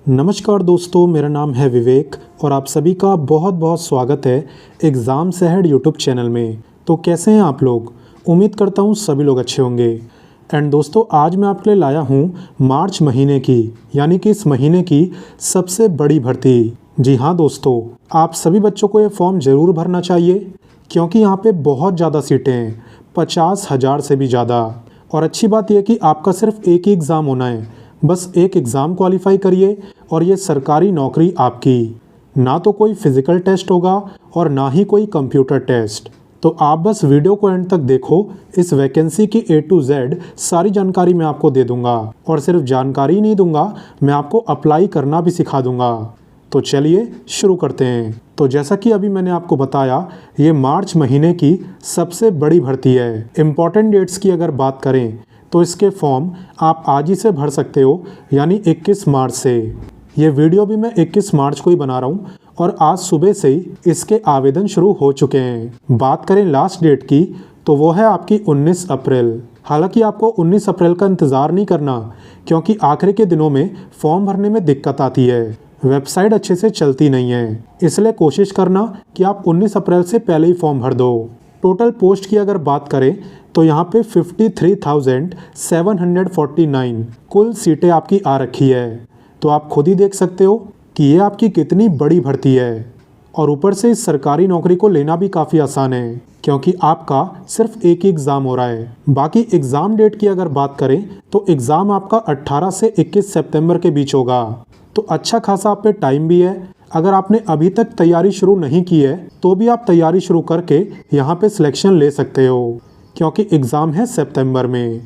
नमस्कार दोस्तों, मेरा नाम है विवेक और आप सभी का बहुत बहुत स्वागत है एग्ज़ाम्स अहेड यूट्यूब चैनल में। तो कैसे हैं आप लोग? उम्मीद करता हूँ सभी लोग अच्छे होंगे। एंड दोस्तों, आज मैं आपके लिए लाया हूँ मार्च महीने की यानी कि इस महीने की सबसे बड़ी भर्ती। जी हाँ दोस्तों, आप सभी बच्चों को ये फॉर्म ज़रूर भरना चाहिए क्योंकि यहाँ पे बहुत ज़्यादा सीटें हैं, 50,000 से भी ज़्यादा। और अच्छी बात यह कि आपका सिर्फ एक ही एग्ज़ाम होना है, बस एक एग्ज़ाम क्वालिफाई करिए और ये सरकारी नौकरी आपकी। ना तो कोई फिज़िकल टेस्ट होगा और ना ही कोई कंप्यूटर टेस्ट। तो आप बस वीडियो को एंड तक देखो, इस वैकेंसी की A to Z सारी जानकारी मैं आपको दे दूंगा और सिर्फ जानकारी नहीं दूंगा, मैं आपको अप्लाई करना भी सिखा दूंगा। तो चलिए शुरू करते हैं। तो जैसा कि अभी मैंने आपको बताया, ये मार्च महीने की सबसे बड़ी भर्ती है। इम्पॉर्टेंट डेट्स की अगर बात करें तो इसके फॉर्म आप आज ही से भर सकते हो, यानी 21 मार्च से। ये वीडियो भी मैं 21 मार्च को ही बना रहा हूँ और आज सुबह से ही इसके आवेदन शुरू हो चुके हैं। बात करें लास्ट डेट की तो वो है आपकी 19 अप्रैल। हालांकि आपको 19 अप्रैल का इंतज़ार नहीं करना क्योंकि आखिरी के दिनों में फॉर्म भरने में दिक्कत आती है, वेबसाइट अच्छे से चलती नहीं है। इसलिए कोशिश करना कि आप 19 अप्रैल से पहले ही फॉर्म भर दो। टोटल पोस्ट की अगर बात करें तो यहाँ पे 53,749 कुल सीटें आपकी आ रखी है। तो आप खुद ही देख सकते हो कि ये आपकी कितनी बड़ी भर्ती है। और ऊपर से इस सरकारी नौकरी को लेना भी काफ़ी आसान है क्योंकि आपका सिर्फ एक ही एग्ज़ाम हो रहा है। बाकी एग्ज़ाम डेट की अगर बात करें तो एग्ज़ाम आपका 18 से 21 सितंबर के बीच होगा। तो अच्छा खासा आप पे टाइम भी है। अगर आपने अभी तक तैयारी शुरू नहीं की है तो भी आप तैयारी शुरू करके यहाँ पे सिलेक्शन ले सकते हो क्योंकि एग्ज़ाम है सितंबर में।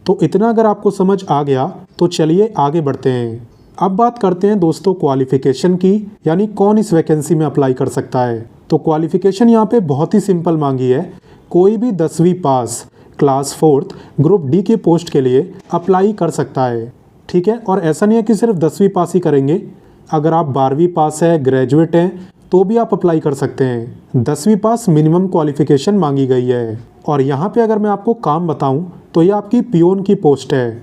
तो इतना अगर आपको समझ आ गया तो चलिए आगे बढ़ते हैं। अब बात करते हैं दोस्तों क्वालिफ़िकेशन की, यानी कौन इस वैकेंसी में अप्लाई कर सकता है। तो क्वालिफ़िकेशन यहाँ पे बहुत ही सिंपल मांगी है। कोई भी 10वीं पास क्लास 4th ग्रुप डी की पोस्ट के लिए अप्लाई कर सकता है, ठीक है। और ऐसा नहीं है कि सिर्फ 10वीं पास ही करेंगे, अगर आप 12वीं पास है, ग्रेजुएट हैं तो भी आप अप्लाई कर सकते हैं। 10वीं पास मिनिमम क्वालिफ़िकेशन मांगी गई है। और यहाँ पे अगर मैं आपको काम बताऊँ तो ये आपकी पियोन की पोस्ट है,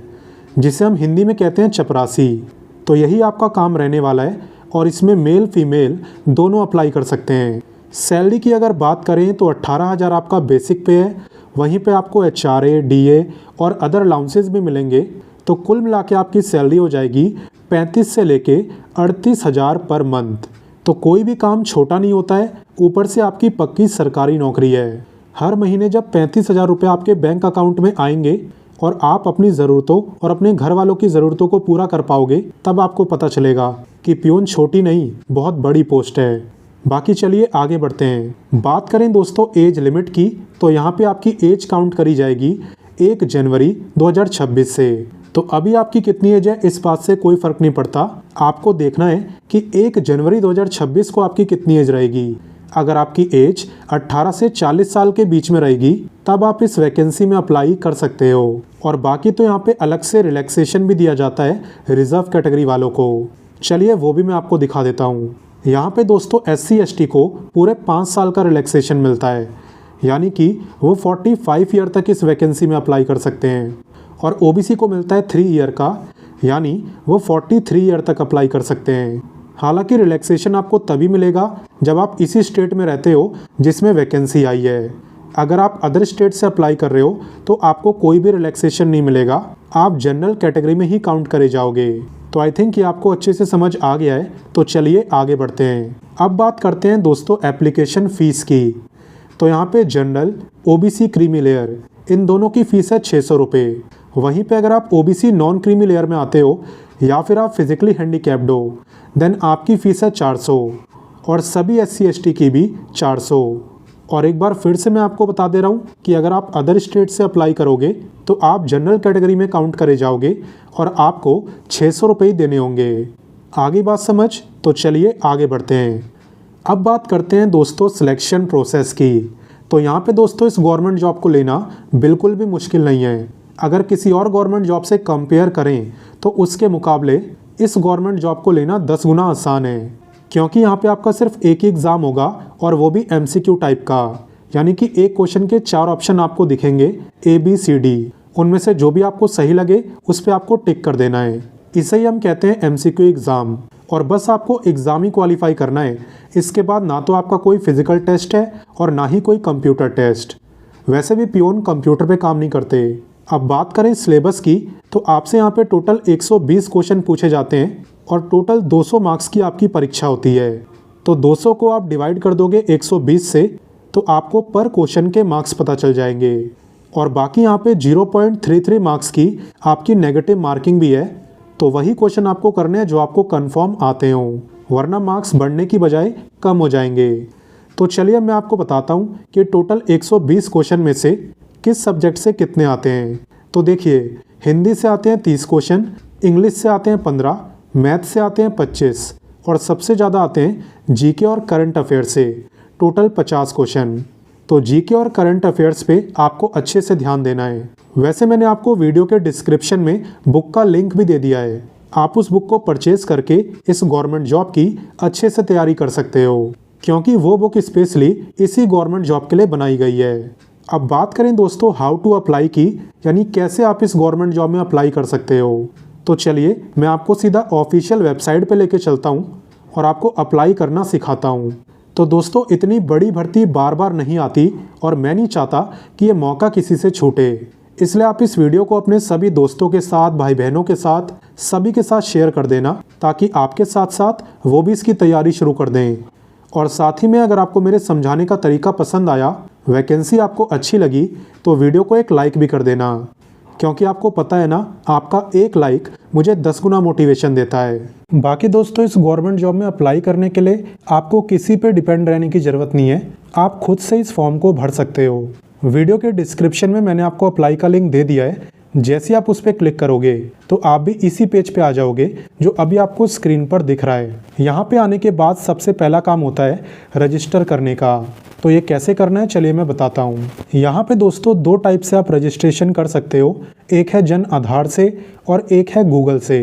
जिसे हम हिंदी में कहते हैं चपरासी। तो यही आपका काम रहने वाला है और इसमें मेल फीमेल दोनों अप्लाई कर सकते हैं। सैलरी की अगर बात करें तो 18,000 आपका बेसिक पे है, वहीं पे आपको HRA, DA और अदर अलाउंसेस भी मिलेंगे। तो कुल मिला के आपकी सैलरी हो जाएगी 35 से लेके 38,000 पर मंथ। तो कोई भी काम छोटा नहीं होता है, ऊपर से आपकी पक्की सरकारी नौकरी है। हर महीने जब 35,000 रुपये आपके बैंक अकाउंट में आएंगे और आप अपनी ज़रूरतों और अपने घर वालों की ज़रूरतों को पूरा कर पाओगे, तब आपको पता चलेगा कि पियून छोटी नहीं, बहुत बड़ी पोस्ट है। बाकी चलिए आगे बढ़ते हैं। बात करें दोस्तों एज लिमिट की तो यहाँ पे आपकी एज काउंट करी जाएगी 1 जनवरी 2026 से। तो अभी आपकी कितनी एज है इस बात से कोई फ़र्क नहीं पड़ता, आपको देखना है कि 1 जनवरी 2026 को आपकी कितनी एज रहेगी। अगर आपकी एज 18 से 40 साल के बीच में रहेगी तब आप इस वैकेंसी में अप्लाई कर सकते हो। और बाकी तो यहाँ पे अलग से रिलैक्सेशन भी दिया जाता है रिजर्व कैटेगरी वालों को। चलिए वो भी मैं आपको दिखा देता हूँ। यहाँ पे दोस्तों SC ST को पूरे 5 साल का रिलैक्सेशन मिलता है, यानी कि वो 45 ईयर तक इस वैकेंसी में अप्लाई कर सकते हैं। और OBC को मिलता है 3 ईयर का, यानी वो 43 ईयर तक अप्लाई कर सकते हैं। हालांकि रिलैक्सेशन आपको तभी मिलेगा जब आप इसी स्टेट में रहते हो जिसमें वैकेंसी आई है। अगर आप अदर स्टेट से अप्लाई कर रहे हो तो आपको कोई भी रिलैक्सेशन नहीं मिलेगा, आप जनरल कैटेगरी में ही काउंट करे जाओगे। तो आई थिंक ये आपको अच्छे से समझ आ गया है। तो चलिए आगे बढ़ते हैं। अब बात करते हैं दोस्तों एप्लीकेशन फ़ीस की। तो यहाँ पे जनरल, OBC क्रीमी लेयर, इन दोनों की फ़ीस है 600 रुपये। वहीं पे अगर आप OBC नॉन क्रीमी लेयर में आते हो या फिर आप फिजिकली हैंडीकैप्ड हो, देन आपकी फ़ीस है 400 और सभी SC ST की भी 400। और एक बार फिर से मैं आपको बता दे रहा हूँ कि अगर आप अदर स्टेट से अप्लाई करोगे तो आप जनरल कैटेगरी में काउंट करे जाओगे और आपको 600 रुपये ही देने होंगे। आगे बात समझ? तो चलिए आगे बढ़ते हैं। अब बात करते हैं दोस्तों सिलेक्शन प्रोसेस की। तो यहाँ पे दोस्तों इस गवर्नमेंट जॉब को लेना बिल्कुल भी मुश्किल नहीं है। अगर किसी और गवर्नमेंट जॉब से कंपेयर करें तो उसके मुकाबले इस गवर्नमेंट जॉब को लेना 10 गुना आसान है, क्योंकि यहाँ पे आपका सिर्फ एक ही एग्ज़ाम होगा और वो भी MCQ टाइप का, यानी कि एक क्वेश्चन के 4 ऑप्शन आपको दिखेंगे A B C D, उनमें से जो भी आपको सही लगे उस पर आपको टिक कर देना है। इसे ही हम कहते हैं MCQ एग्ज़ाम। और बस आपको एग्ज़ाम ही क्वालिफाई करना है। इसके बाद ना तो आपका कोई फिजिकल टेस्ट है और ना ही कोई कंप्यूटर टेस्ट। वैसे भी पियोन कंप्यूटर पे काम नहीं करते। अब बात करें सिलेबस की, तो आपसे यहाँ पे टोटल 120 क्वेश्चन पूछे जाते हैं और टोटल 200 मार्क्स की आपकी परीक्षा होती है। तो 200 को आप डिवाइड कर दोगे 120 से, तो आपको पर क्वेश्चन के मार्क्स पता चल जाएंगे। और बाकी यहाँ पे 0.33 मार्क्स की आपकी नेगेटिव मार्किंग भी है। तो वही क्वेश्चन आपको करने हैं जो आपको कंफर्म आते हों, वरना मार्क्स बढ़ने की बजाय कम हो जाएंगे। तो चलिए मैं आपको बताता हूँ कि टोटल 120 क्वेश्चन में से किस सब्जेक्ट से कितने आते हैं। तो देखिए, हिंदी से आते हैं 30 क्वेश्चन, इंग्लिश से आते हैं 15, मैथ से आते हैं 25 और सबसे ज़्यादा आते हैं जीके और करंट अफेयर से, टोटल 50 क्वेश्चन। तो जीके और करंट अफेयर्स पे आपको अच्छे से ध्यान देना है। वैसे मैंने आपको वीडियो के डिस्क्रिप्शन में बुक का लिंक भी दे दिया है। आप उस बुक को परचेज करके इस गवर्नमेंट जॉब की अच्छे से तैयारी कर सकते हो, क्योंकि वो बुक स्पेशली इसी गवर्नमेंट जॉब के लिए बनाई गई है। अब बात करें दोस्तों हाउ टू अप्लाई की, यानी कैसे आप इस गवर्नमेंट जॉब में अप्लाई कर सकते हो। तो चलिए मैं आपको सीधा ऑफिशियल वेबसाइट पे लेके चलता हूँ और आपको अप्लाई करना सिखाता हूँ। तो दोस्तों, इतनी बड़ी भर्ती बार बार नहीं आती और मैं नहीं चाहता कि ये मौका किसी से छूटे। इसलिए आप इस वीडियो को अपने सभी दोस्तों के साथ, भाई बहनों के साथ, सभी के साथ शेयर कर देना, ताकि आपके साथ साथ वो भी इसकी तैयारी शुरू कर दें। और साथ ही में अगर आपको मेरे समझाने का तरीका पसंद आया, वैकेंसी आपको अच्छी लगी, तो वीडियो को एक लाइक भी कर देना, क्योंकि आपको पता है ना, आपका एक लाइक मुझे 10 गुना मोटिवेशन देता है। बाकी दोस्तों, इस गवर्नमेंट जॉब में अप्लाई करने के लिए आपको किसी पे डिपेंड रहने की ज़रूरत नहीं है। आप खुद से इस फॉर्म को भर सकते हो। वीडियो के डिस्क्रिप्शन में मैंने आपको अप्लाई का लिंक दे दिया है। जैसे आप उस पर क्लिक करोगे तो आप भी इसी पेज पे आ जाओगे जो अभी आपको स्क्रीन पर दिख रहा है। यहाँ पे आने के बाद सबसे पहला काम होता है रजिस्टर करने का। तो ये कैसे करना है चलिए मैं बताता हूँ। यहाँ पे दोस्तों 2 टाइप से आप रजिस्ट्रेशन कर सकते हो। एक है जन आधार से और एक है गूगल से।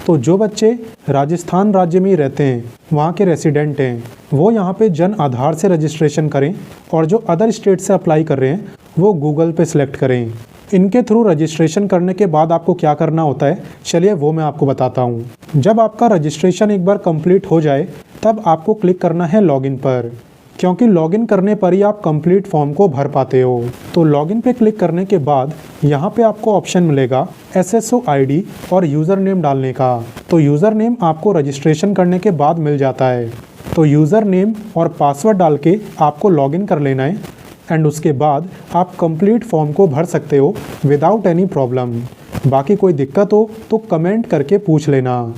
तो जो बच्चे राजस्थान राज्य में ही रहते हैं, वहाँ के रेसिडेंट हैं, वो यहाँ पे जन आधार से रजिस्ट्रेशन करें, और जो अदर स्टेट से अप्लाई कर रहे हैं वो गूगल पे सिलेक्ट करें। इनके थ्रू रजिस्ट्रेशन करने के बाद आपको क्या करना होता है, चलिए वो मैं आपको बताता हूँ। जब आपका रजिस्ट्रेशन एक बार कंप्लीट हो जाए, तब आपको क्लिक करना है लॉगिन पर, क्योंकि लॉगिन करने पर ही आप कंप्लीट फॉर्म को भर पाते हो। तो लॉगिन पे क्लिक करने के बाद यहाँ पे आपको ऑप्शन मिलेगा SSO ID और यूज़र नेम डालने का। तो यूज़र नेम आपको रजिस्ट्रेशन करने के बाद मिल जाता है। तो यूज़र नेम और पासवर्ड डाल के आपको लॉगिन कर लेना है, एंड उसके बाद आप कंप्लीट फॉर्म को भर सकते हो विदाउट एनी प्रॉब्लम। बाकी कोई दिक्कत हो तो कमेंट करके पूछ लेना।